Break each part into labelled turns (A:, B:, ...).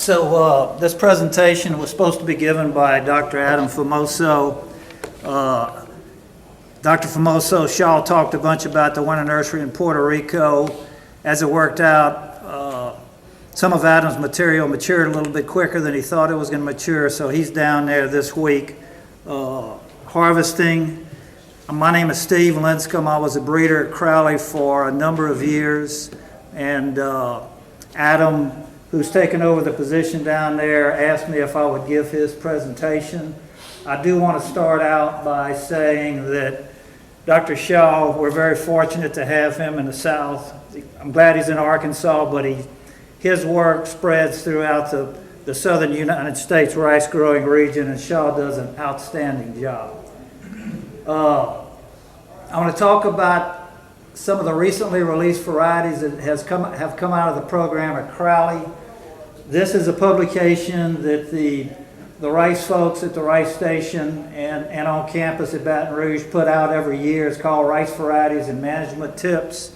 A: This presentation was supposed to be given by Dr. Adam Famoso. Dr. Famoso, Shaw talked a bunch about the winter nursery in Puerto Rico. As it worked out, some of Adam's material matured a little bit quicker than he thought it was going to mature, so he's down there this week harvesting. My name is Steve Linscombe. I was a breeder at Crowley for a number of years, and Adam, who's taken over the position down there, asked me if I would give his presentation. I do want to start out by saying that Dr. Shaw, we're very fortunate to have him in the South. I'm glad he's in Arkansas, but his work spreads throughout the southern United States rice growing region, and Shaw does an outstanding job. I want to talk about some of the recently released varieties that have come out of the program at Crowley. This is a publication that the rice folks at the rice station and on campus at Baton Rouge put out every year. It's called Rice Varieties and Management Tips.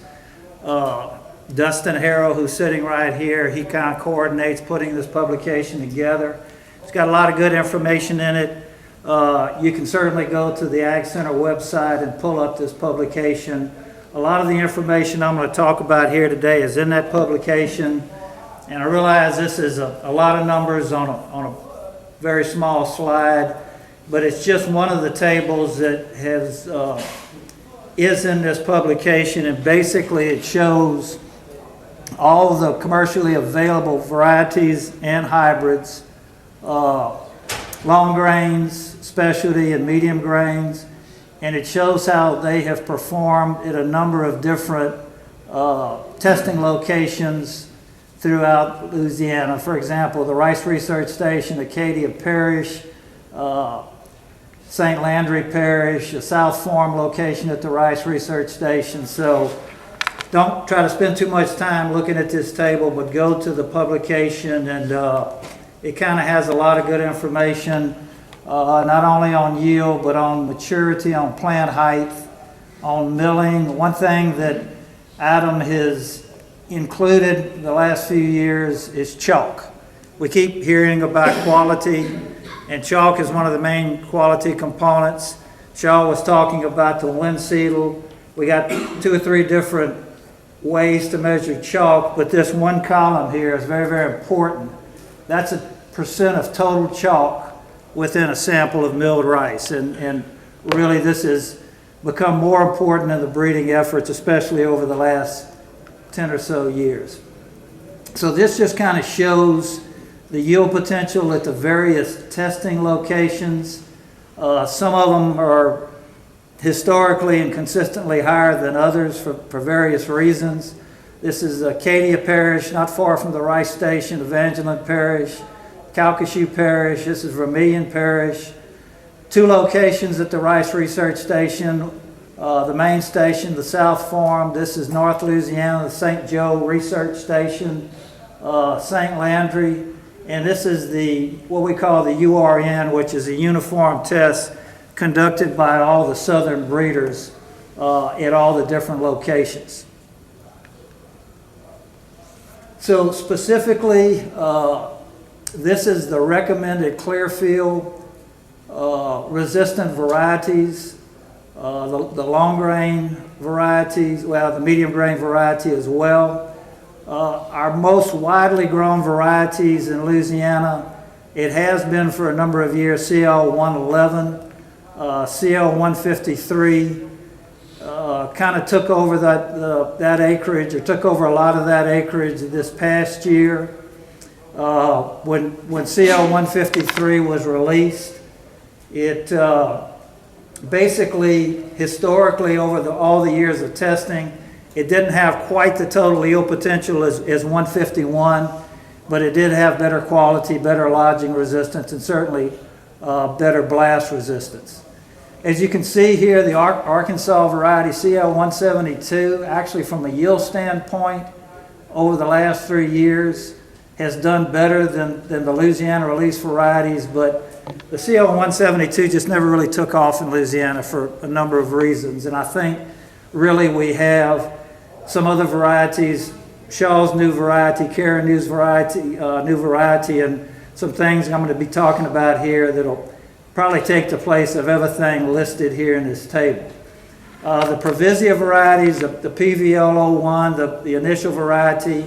A: Dustin Harrell, who's sitting right here, he kind of coordinates putting this publication together. It's got a lot of good information in it. You can certainly go to the Ag Center website and pull up this publication. A lot of the information I'm going to talk about here today is in that publication. And I realize this is a lot of numbers on a very small slide, but it's just one of the tables that is in this publication, and basically it shows all of the commercially available varieties and hybrids, long grains, specialty, and medium grains, and it shows how they have performed at a number of different testing locations throughout Louisiana. For example, the Rice Research Station, Acadia Parish, St. Landry Parish, a South Form location at the Rice Research Station. So don't try to spend too much time looking at this table, but go to the publication, and it kind of has a lot of good information, not only on yield, but on maturity, on plant height, on milling. One thing that Adam has included the last few years is chalk. We keep hearing about quality, and chalk is one of the main quality components. Shaw was talking about the Linseedle. We got 2 or 3 different ways to measure chalk, but this one column here is very, very important. That's a percent of total chalk within a sample of milled rice, and really this has become more important in the breeding efforts, especially over the last 10 or so years. So this just kind of shows the yield potential at the various testing locations. Some of them are historically and consistently higher than others for various reasons. This is Acadia Parish, not far from the Rice Station, Evangeline Parish, Calcasieu Parish. This is Vermilion Parish. 2 locations at the Rice Research Station. The main station, the South Farm. This is North Louisiana, the St. Joe Research Station, St. Landry, and this is what we call the URN, which is a uniform test conducted by all the southern breeders at all the different locations. So specifically, this is the recommended Clearfield resistant varieties. The long grain varieties, well, the medium grain variety as well. Our most widely grown varieties in Louisiana, it has been for a number of years, CL 111, CL 153, kind of took over that acreage, or took over a lot of that acreage this past year. When CL 153 was released, it basically, historically, over all the years of testing, it didn't have quite the total yield potential as 151, but it did have better quality, better lodging resistance, and certainly better blast resistance. As you can see here, the Arkansas variety CL 172, actually from a yield standpoint, over the last 3 years, has done better than the Louisiana release varieties, but the CL 172 just never really took off in Louisiana for a number of reasons. And I think really we have some other varieties Shaw's new variety, Karen new variety, and some things I'm going to be talking about here that'll probably take the place of everything listed here in this table. The Provisia varieties, the PVLL1, the initial variety,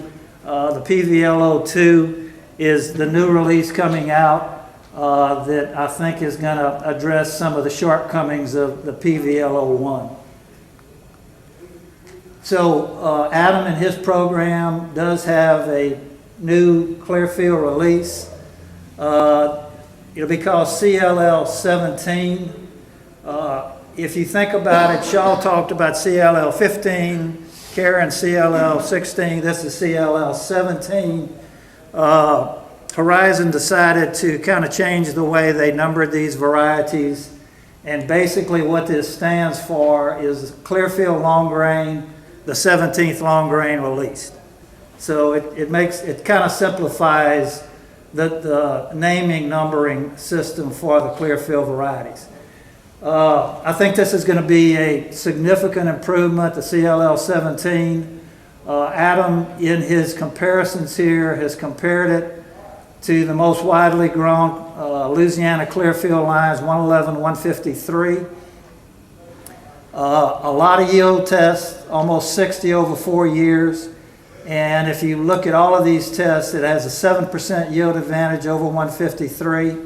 A: the PVLL2 is the new release coming out that I think is going to address some of the shortcomings of the PVLL1. So Adam in his program does have a new Clearfield release. It'll be called CLL 17. If you think about it, Shaw talked about CLL 15, Karen CLL 16, this is CLL 17. Horizon decided to kind of change the way they numbered these varieties, and basically what this stands for is Clearfield long grain, the 17th long grain released. So it kind of simplifies the naming numbering system for the Clearfield varieties. I think this is going to be a significant improvement, the CLL 17. Adam, in his comparisons here, has compared it to the most widely grown Louisiana Clearfield lines, 111, 153. A lot of yield tests, almost 60 over 4 years. And if you look at all of these tests, it has a 7% yield advantage over 153.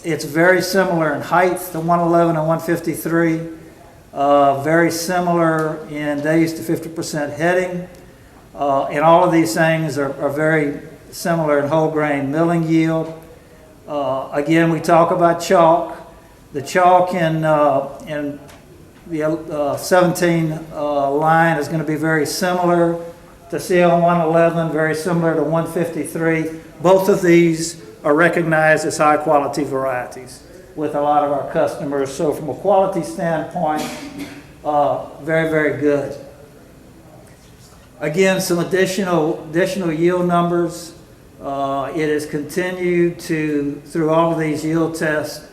A: It's very similar in height to 111 and 153. Very similar in days to 50% heading. And all of these things are very similar in whole grain milling yield. Again, we talk about chalk. The chalk in the 17 line is going to be very similar to CL 111, very similar to 153. Both of these are recognized as high quality varieties with a lot of our customers. So from a quality standpoint, very, very good. Again, some additional yield numbers. It has continued to, through all of these yield tests,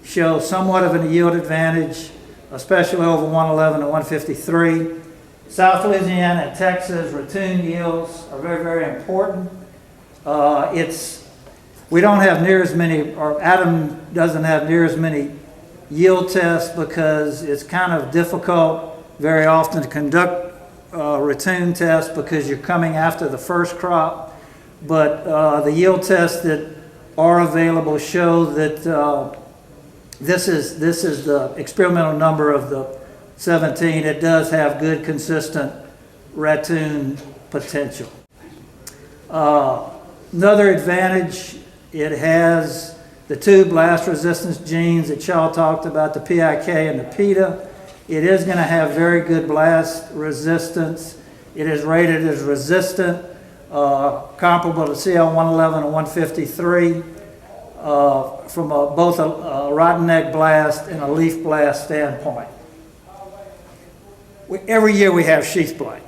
A: show somewhat of a yield advantage, especially over 111 and 153. South Louisiana and Texas ratoon yields are very, very important. We don't have near as many, or Adam doesn't have near as many yield tests because it's kind of difficult very often to conduct ratoon tests because you're coming after the first crop. But the yield tests that are available show that this is the experimental number of the 17. It does have good, consistent ratoon potential. Another advantage, it has the two blast resistance genes that Shaw talked about, the PIK and the PETA. It is going to have very good blast resistance. It is rated as resistant, comparable to CL 111 and 153 from both a rotten neck blast and a leaf blast standpoint. Every year we have sheath blight.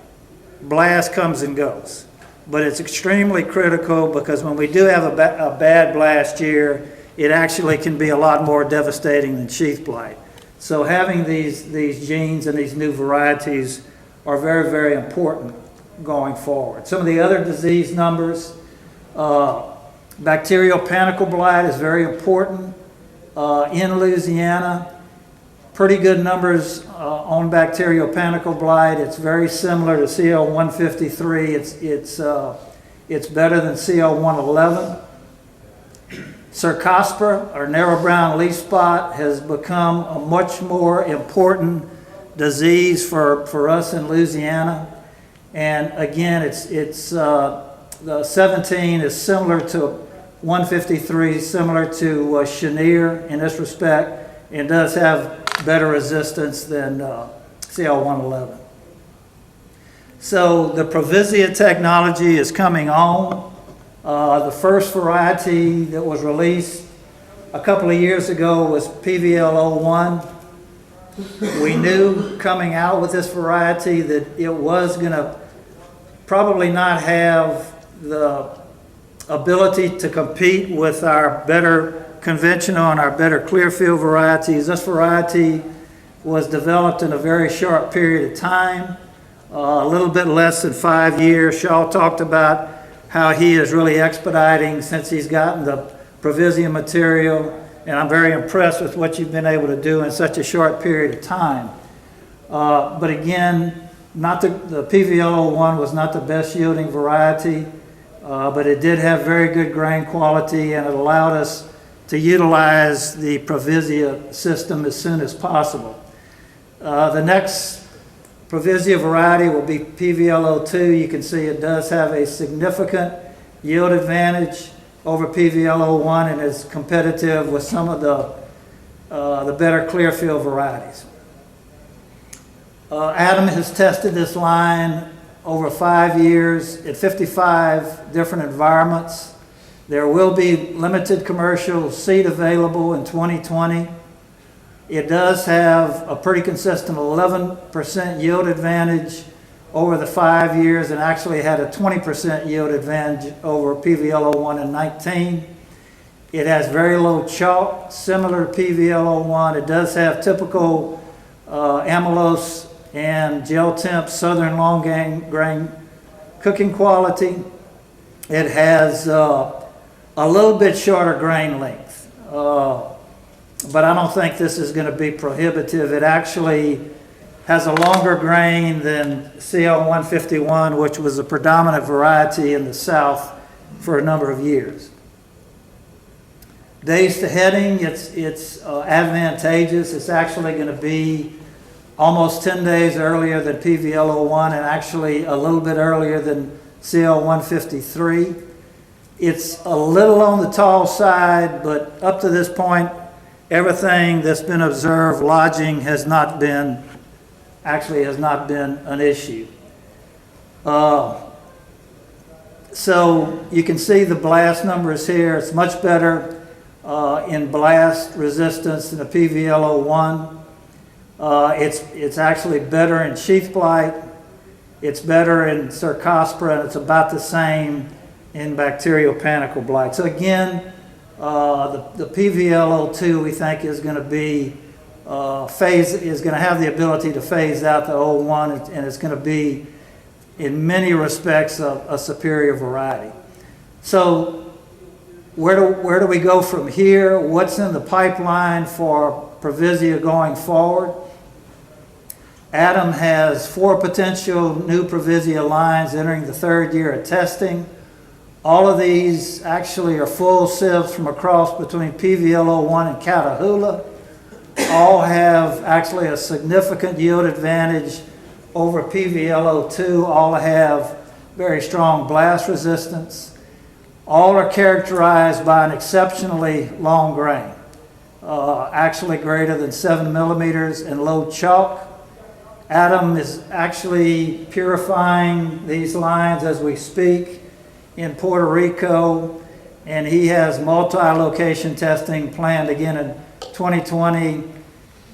A: Blast comes and goes. But it's extremely critical because when we do have a bad blast year, it actually can be a lot more devastating than sheath blight. So having these genes and these new varieties are very, very important going forward. Some of the other disease numbers, bacterial panicle blight is very important in Louisiana. Pretty good numbers on bacterial panicle blight. It's very similar to CL 153. It's better than CL 111. Cercospora, or narrow brown leaf spot, has become a much more important disease for us in Louisiana. And again, the 17 is similar to 153, similar to Chenier in this respect, and does have better resistance than CL 111. So the Provisia technology is coming on. The first variety that was released a couple of years ago was PVLL1. We knew coming out with this variety that it was going to probably not have the ability to compete with our better conventional and our better Clearfield varieties. This variety was developed in a very short period of time. a little bit less than 5 years. Shaw talked about how he is really expediting since he's gotten the Provisia material, and I'm very impressed with what you've been able to do in such a short period of time. But again, the PVLL1 was not the best yielding variety, but it did have very good grain quality, and it allowed us to utilize the Provisia system as soon as possible. The next Provisia variety will be PVLL2. You can see it does have a significant yield advantage over PVLL1 and is competitive with some of the better clearfield varieties. Adam has tested this line over 5 years at 55 different environments. There will be limited commercial seed available in 2020. It does have a pretty consistent 11% yield advantage over the 5 years, and actually had a 20% yield advantage over PVLL1 in 19. It has very low chalk, similar to PVLL1. It does have typical amylose and gel temp southern long grain cooking quality. It has a little bit shorter grain length, but I don't think this is going to be prohibitive. It actually has a longer grain than CL151, which was a predominant variety in the South for a number of years. Days to heading, it's advantageous. It's actually going to be almost 10 days earlier than PVLL1 and actually a little bit earlier than CL153. It's a little on the tall side, but up to this point, everything that's been observed, lodging has not been an issue. So you can see the blast numbers here. It's much better in blast resistance than the PVLL1. It's actually better in sheath blight. It's better in Cercospora, and it's about the same in bacterial panicle blight. So again, the PVLL2 we think is going to be is going to have the ability to phase out the 01, and it's going to be in many respects a superior variety. So where do we go from here? What's in the pipeline for Provisia going forward? Adam has 4 potential new Provisia lines entering the 3rd year of testing. All of these actually are full sieves from a cross between PVLL1 and Catahoula. All have actually a significant yield advantage over PVLL2. All have very strong blast resistance. All are characterized by an exceptionally long grain, actually greater than 7 millimeters and low chalk. Adam is actually purifying these lines as we speak in Puerto Rico, and he has multi-location testing planned again in 2020,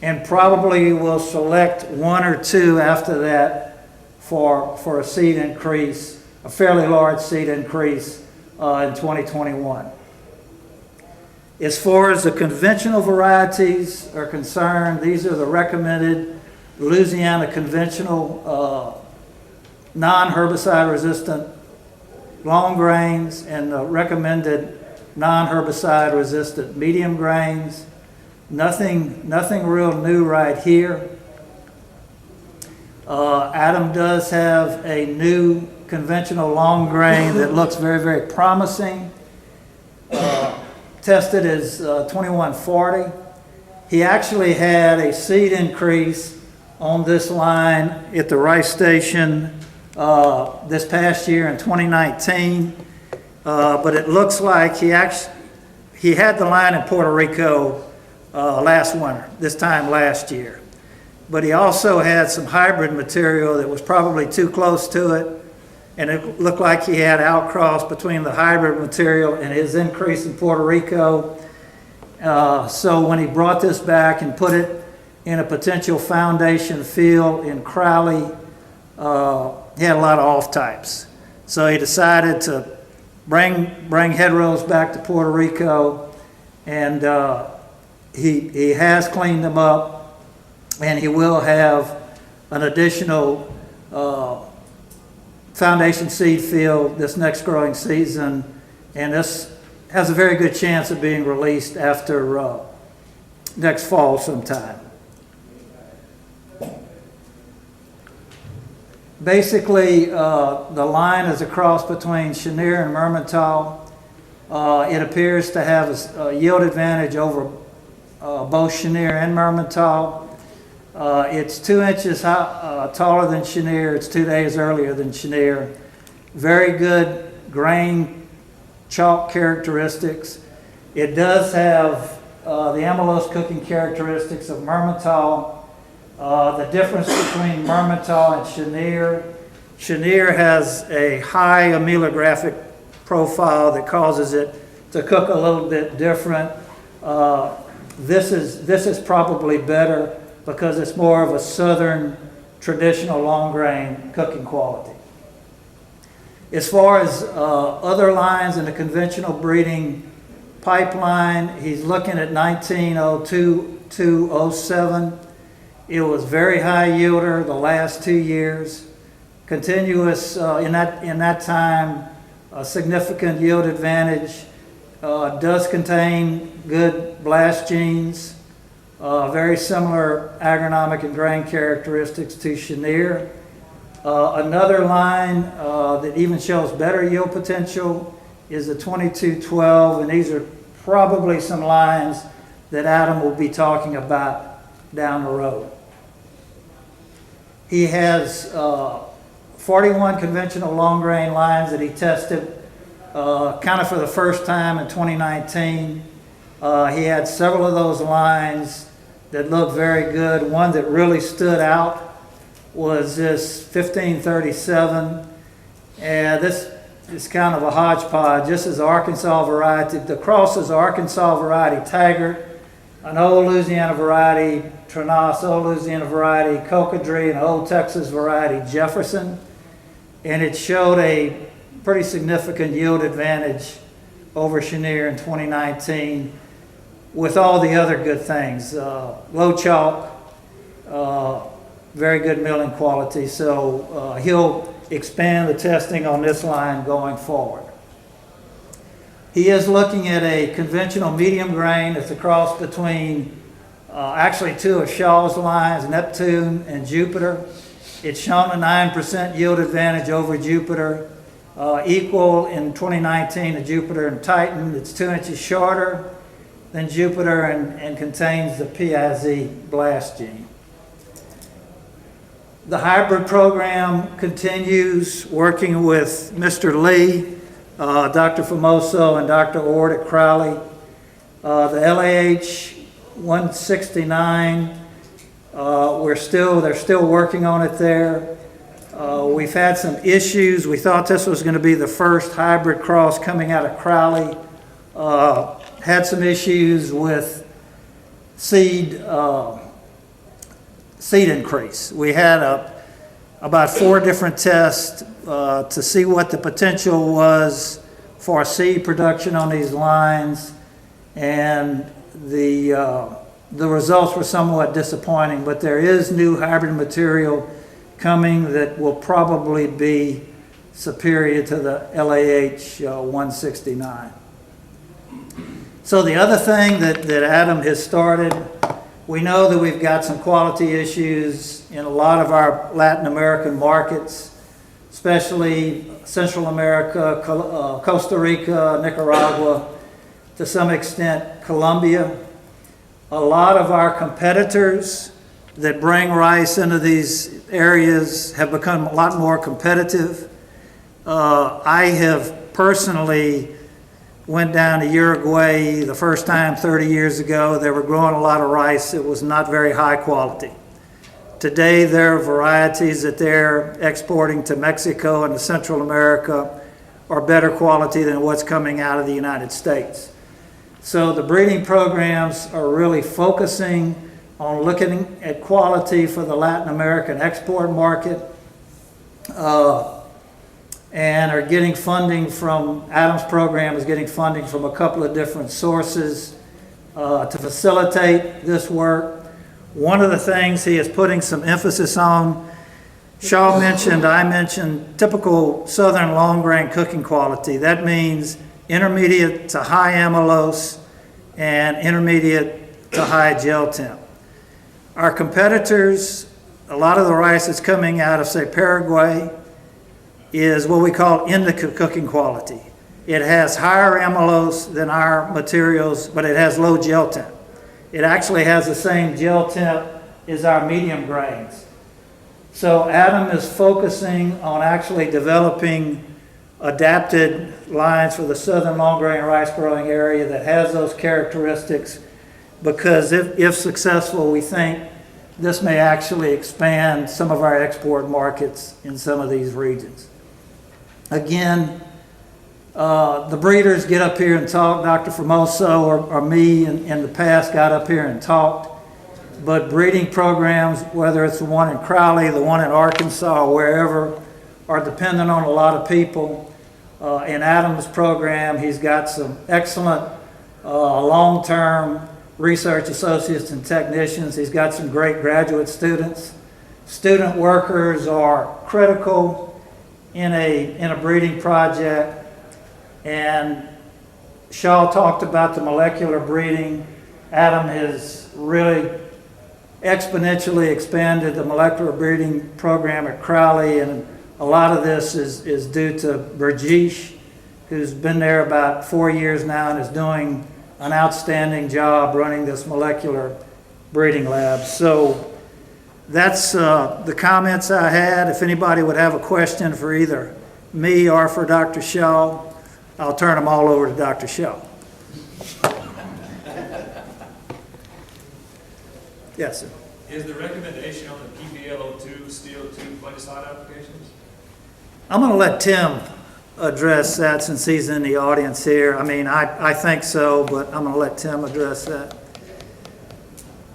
A: and probably will select 1 or 2 after that for a seed increase, a fairly large seed increase in 2021. As far as the conventional varieties are concerned, these are the recommended Louisiana conventional non-herbicide resistant long grains and recommended non-herbicide resistant medium grains. Nothing real new right here. Adam does have a new conventional long grain that looks very, very promising. Tested as 2140. He actually had a seed increase on this line at the rice station this past year in 2019, but it looks like he had the line in Puerto Rico last winter, this time last year. But he also had some hybrid material that was probably too close to it, and it looked like he had outcross between the hybrid material and his increase in Puerto Rico. So when he brought this back and put it in a potential foundation field in Crowley, he had a lot of off types. So he decided to bring head rows back to Puerto Rico, and he has cleaned them up, and he will have an additional foundation seed field this next growing season, and this has a very good chance of being released after next fall sometime. Basically, the line is a cross between Chenier and Mermentau. It appears to have a yield advantage over both Chenier and Mermentau. It's 2 inches taller than Chenier. It's 2 days earlier than Chenier. Very good grain chalk characteristics. It does have the amylose cooking characteristics of Mermentau. The difference between Mermentau and Chenier has a high amylographic profile that causes it to cook a little bit different. This is probably better because it's more of a southern traditional long grain cooking quality. As far as other lines in the conventional breeding pipeline, he's looking at 1902 to 07. It was very high yielder the last 2 years. Continuous in that time, a significant yield advantage. Does contain good blast genes. Very similar agronomic and grain characteristics to Chenier. Another line that even shows better yield potential is the 2212, and these are probably some lines that Adam will be talking about down the road. He has 41 conventional long grain lines that he tested kind of for the first time in 2019. He had several of those lines that looked very good. One that really stood out was this 1537. And this is kind of a hodgepodge. This is Arkansas variety. The cross is Arkansas variety Taggart, an old Louisiana variety Trenas, old Louisiana variety Cocodrie, and old Texas variety Jefferson. And it showed a pretty significant yield advantage over Chenier in 2019 with all the other good things. Low chalk, very good milling quality. So he'll expand the testing on this line going forward. He is looking at a conventional medium grain. It's a cross between actually two of Shaw's lines, Neptune and Jupiter. It's shown a 9% yield advantage over Jupiter, equal in 2019 to Jupiter and Titan. It's 2 inches shorter than Jupiter and contains the PIZ blast gene. The hybrid program continues working with Mr. Lee, Dr. Famoso, and Dr. Ord at Crowley. The LAH 169, they're still working on it there. We've had some issues. We thought this was going to be the first hybrid cross coming out of Crowley. Had some issues with seed increase. We had about 4 different tests to see what the potential was for seed production on these lines, and the results were somewhat disappointing, but there is new hybrid material coming that will probably be superior to the LAH 169. So the other thing that Adam has started, we know that we've got some quality issues in a lot of our Latin American markets, especially Central America, Costa Rica, Nicaragua, to some extent Colombia. A lot of our competitors that bring rice into these areas have become a lot more competitive. I have personally went down to Uruguay the first time 30 years ago. They were growing a lot of rice. It was not very high quality. Today, their varieties that they're exporting to Mexico and to Central America are better quality than what's coming out of the United States. So the breeding programs are really focusing on looking at quality for the Latin American export market, and are getting funding from, Adam's program is getting funding from a couple of different sources to facilitate this work. One of the things he is putting some emphasis on, Shaw mentioned, I mentioned typical southern long grain cooking quality. That means intermediate to high amylose and intermediate to high gel temp. Our competitors, a lot of the rice that's coming out of, say, Paraguay, is what we call indica cooking quality. It has higher amylose than our materials, but it has low gel temp. It actually has the same gel temp as our medium grains. So Adam is focusing on actually developing adapted lines for the southern long grain rice growing area that has those characteristics, because if successful, we think this may actually expand some of our export markets in some of these regions. Again, the breeders get up here and talk. Dr. Formoso or me in the past got up here and talked. But breeding programs, whether it's the one in Crowley, the one in Arkansas, or wherever, are dependent on a lot of people. In Adam's program, he's got some excellent long-term research associates and technicians. He's got some great graduate students. Student workers are critical in a breeding project. And Shaw talked about the molecular breeding. Adam has really exponentially expanded the molecular breeding program at Crowley, and a lot of this is due to Burjeesh, who's been there about 4 years now and is doing an outstanding job running this molecular breeding lab. So that's the comments I had. If anybody would have a question for either me or for Dr. Shaw, I'll turn them all over to Dr. Shaw. Yes, sir.
B: Is the recommendation on the PVLL2 still 2 fungicide applications?
A: I'm going to let Tim address that since he's in the audience here. I mean, I think so, but I'm going to let Tim address that.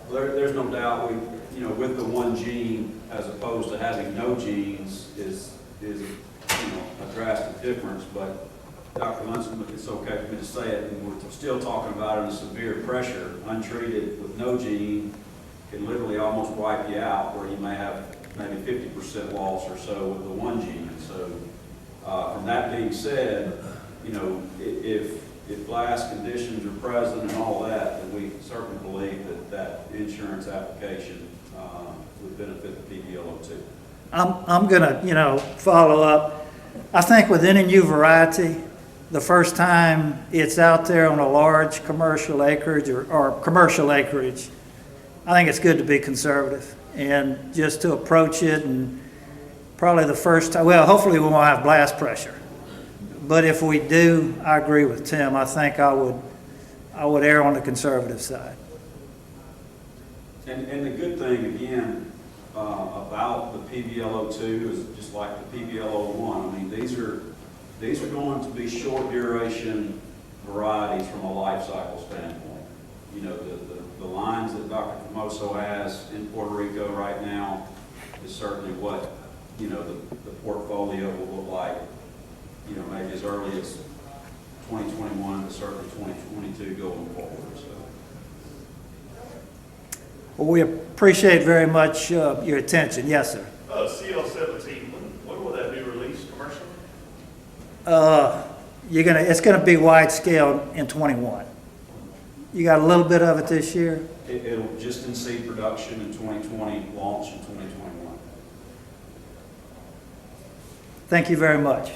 C: Well, there's no doubt with the one gene as opposed to having no genes is a drastic difference. But Dr. Linscombe, it's okay for me to say it, and we're still talking about it in severe pressure, untreated with no gene, can literally almost wipe you out, where you may have maybe 50% loss or so with the one gene. So from that being said, if blast conditions are present and all that, then we certainly believe that insurance application would benefit the PVLO2.
A: I'm going to, follow up. I think with any new variety, the first time it's out there on a large commercial acreage or commercial acreage, I think it's good to be conservative and just to approach it, and probably the first time, well, hopefully we won't have blast pressure. But if we do, I agree with Tim. I think I would err on the conservative side.
C: And the good thing, again, about the PVLO2 is just like the PVLO1. I mean, these are going to be short duration varieties from a life cycle standpoint. The lines that Dr. Formoso has in Puerto Rico right now is certainly what, the portfolio will look like, maybe as early as 2021 to certainly 2022 going forward. So.
A: Well, we appreciate very much your attention. Yes, sir.
D: CL17, when will that be released commercially?
A: It's gonna be wide scale in 21. You got a little bit of it this year?
C: It'll just in seed production in 2020, launch in 2021.
A: Thank you very much.